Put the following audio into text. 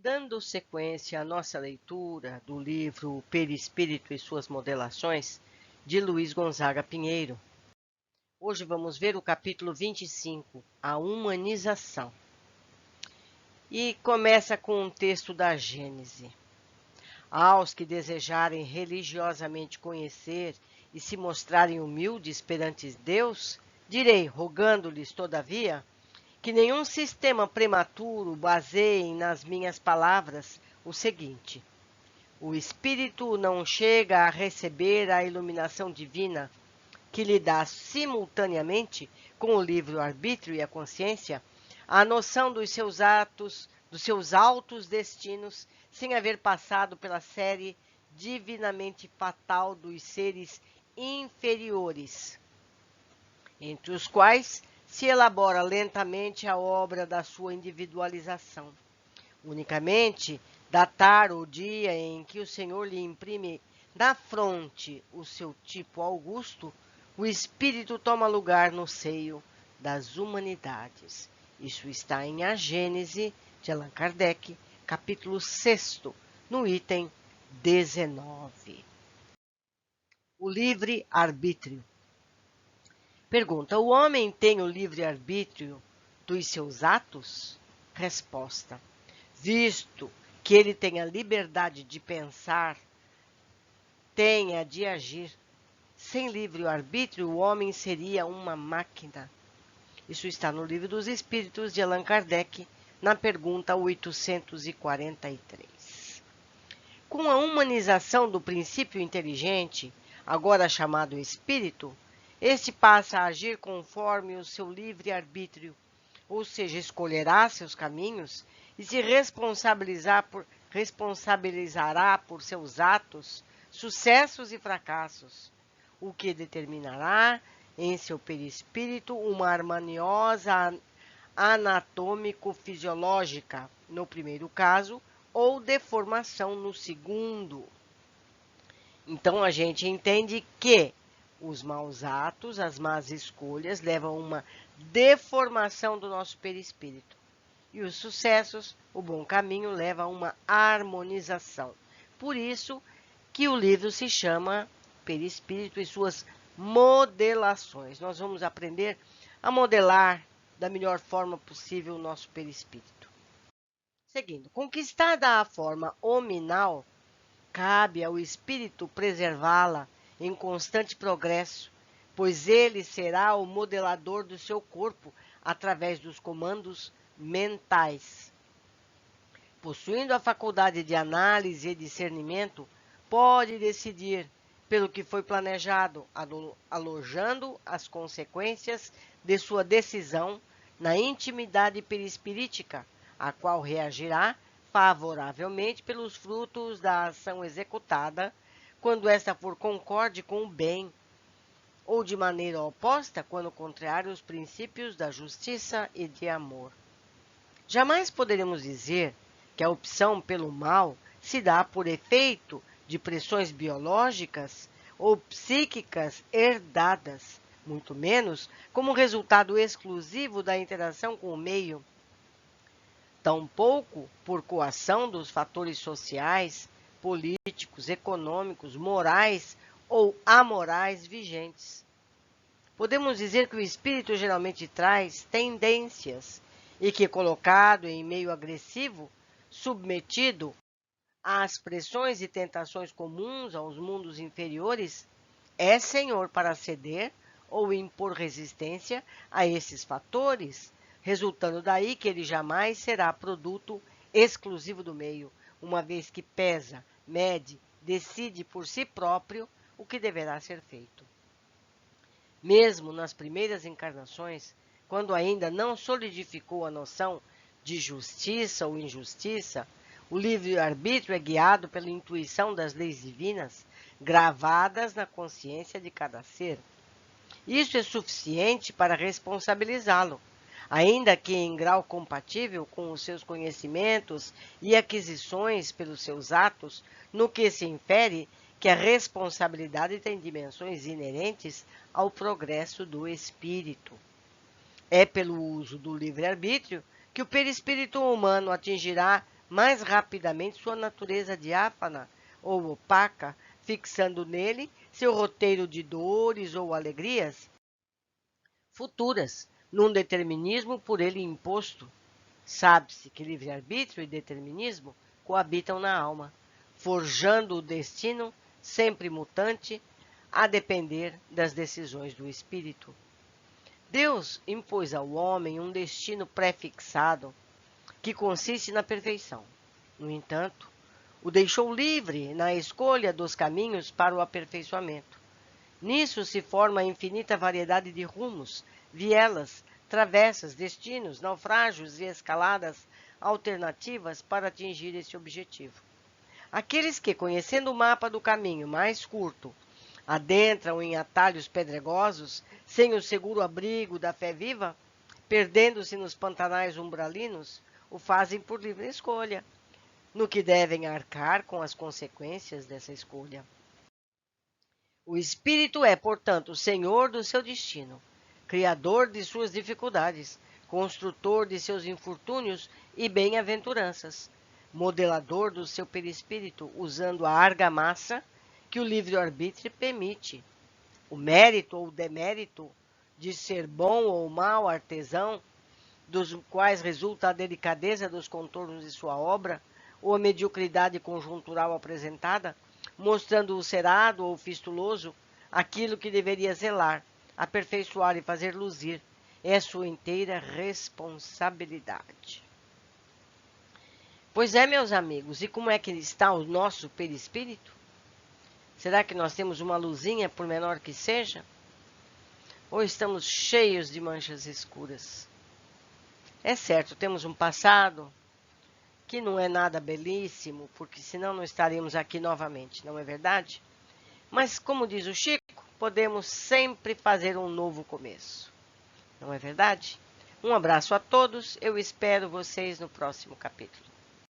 Dando sequência à nossa leitura do livro O Perispírito e Suas Modelações, de Luiz Gonzaga Pinheiro, hoje vamos ver o capítulo 25, A Humanização. E começa com um texto da Gênese. Aos que desejarem religiosamente conhecer e se mostrarem humildes perante Deus, direi, rogando-lhes, todavia, que nenhum sistema prematuro baseie nas minhas palavras o seguinte: o espírito não chega a receber a iluminação divina que lhe dá simultaneamente, com o livre-arbítrio e a consciência, a noção dos seus atos, dos seus altos destinos, sem haver passado pela série divinamente fatal dos seres inferiores, entre os quais se elabora lentamente a obra da sua individualização. Unicamente datar o dia em que o Senhor lhe imprime na fronte o seu tipo augusto, o espírito toma lugar no seio das humanidades. Isso está em A Gênese, de Allan Kardec, capítulo 6, no item 19. O livre-arbítrio. Pergunta: o homem tem o livre-arbítrio dos seus atos? Resposta: visto que ele tem a liberdade de pensar, tem a de agir. Sem livre-arbítrio, o homem seria uma máquina. Isso está no Livro dos Espíritos, de Allan Kardec, na pergunta 843. Com a humanização do princípio inteligente, agora chamado espírito, este passa a agir conforme o seu livre-arbítrio, ou seja, escolherá seus caminhos e se responsabilizará por seus atos, sucessos e fracassos, o que determinará em seu perispírito uma harmoniosa anatômico-fisiológica, no primeiro caso, ou deformação no segundo. Então a gente entende que os maus atos, as más escolhas, levam a uma deformação do nosso perispírito. E os sucessos, o bom caminho, leva a uma harmonização. Por isso que o livro se chama Perispírito e Suas Modelações. Nós vamos aprender a modelar da melhor forma possível o nosso perispírito. Seguindo, conquistada a forma hominal, cabe ao espírito preservá-la em constante progresso, pois ele será o modelador do seu corpo através dos comandos mentais. Possuindo a faculdade de análise e discernimento, pode decidir pelo que foi planejado, alojando as consequências de sua decisão na intimidade perispirítica, a qual reagirá favoravelmente pelos frutos da ação executada, quando esta for concorde com o bem, ou de maneira oposta, quando contrário aos princípios da justiça e de amor. Jamais poderemos dizer que a opção pelo mal se dá por efeito de pressões biológicas ou psíquicas herdadas, muito menos como resultado exclusivo da interação com o meio, tampouco por coação dos fatores sociais, políticos, econômicos, morais ou amorais vigentes. Podemos dizer que o espírito geralmente traz tendências e que, colocado em meio agressivo, submetido às pressões e tentações comuns aos mundos inferiores, é senhor para ceder ou impor resistência a esses fatores, resultando daí que ele jamais será produto exclusivo do meio, uma vez que pesa, mede, decide por si próprio o que deverá ser feito. Mesmo nas primeiras encarnações, quando ainda não solidificou a noção de justiça ou injustiça, o livre-arbítrio é guiado pela intuição das leis divinas, gravadas na consciência de cada ser. Isso é suficiente para responsabilizá-lo, ainda que em grau compatível com os seus conhecimentos e aquisições pelos seus atos, no que se infere que a responsabilidade tem dimensões inerentes ao progresso do espírito. É pelo uso do livre-arbítrio que o perispírito humano atingirá mais rapidamente sua natureza diáfana ou opaca, fixando nele seu roteiro de dores ou alegrias futuras, num determinismo por ele imposto. Sabe-se que livre-arbítrio e determinismo coabitam na alma, forjando o destino sempre mutante, a depender das decisões do espírito. Deus impôs ao homem um destino pré-fixado, que consiste na perfeição. No entanto, o deixou livre na escolha dos caminhos para o aperfeiçoamento. Nisso se forma a infinita variedade de rumos, vielas, travessas, destinos, naufrágios e escaladas alternativas para atingir esse objetivo. Aqueles que, conhecendo o mapa do caminho mais curto, adentram em atalhos pedregosos, sem o seguro abrigo da fé viva, perdendo-se nos pantanais umbralinos, o fazem por livre escolha, no que devem arcar com as consequências dessa escolha. O espírito é, portanto, senhor do seu destino, criador de suas dificuldades, construtor de seus infortúnios e bem-aventuranças, modelador do seu perispírito, usando a argamassa que o livre-arbítrio permite. O mérito ou demérito de ser bom ou mau artesão, dos quais resulta a delicadeza dos contornos de sua obra, ou a mediocridade conjuntural apresentada, mostrando o cerado ou fistuloso aquilo que deveria zelar, aperfeiçoar e fazer luzir, é sua inteira responsabilidade. Pois é, meus amigos, e como é que está o nosso perispírito? Será que nós temos uma luzinha, por menor que seja? Ou estamos cheios de manchas escuras? É certo, temos um passado que não é nada belíssimo, porque senão não estaríamos aqui novamente, não é verdade? Mas, como diz o Chico, podemos sempre fazer um novo começo, não é verdade? Um abraço a todos, eu espero vocês no próximo capítulo.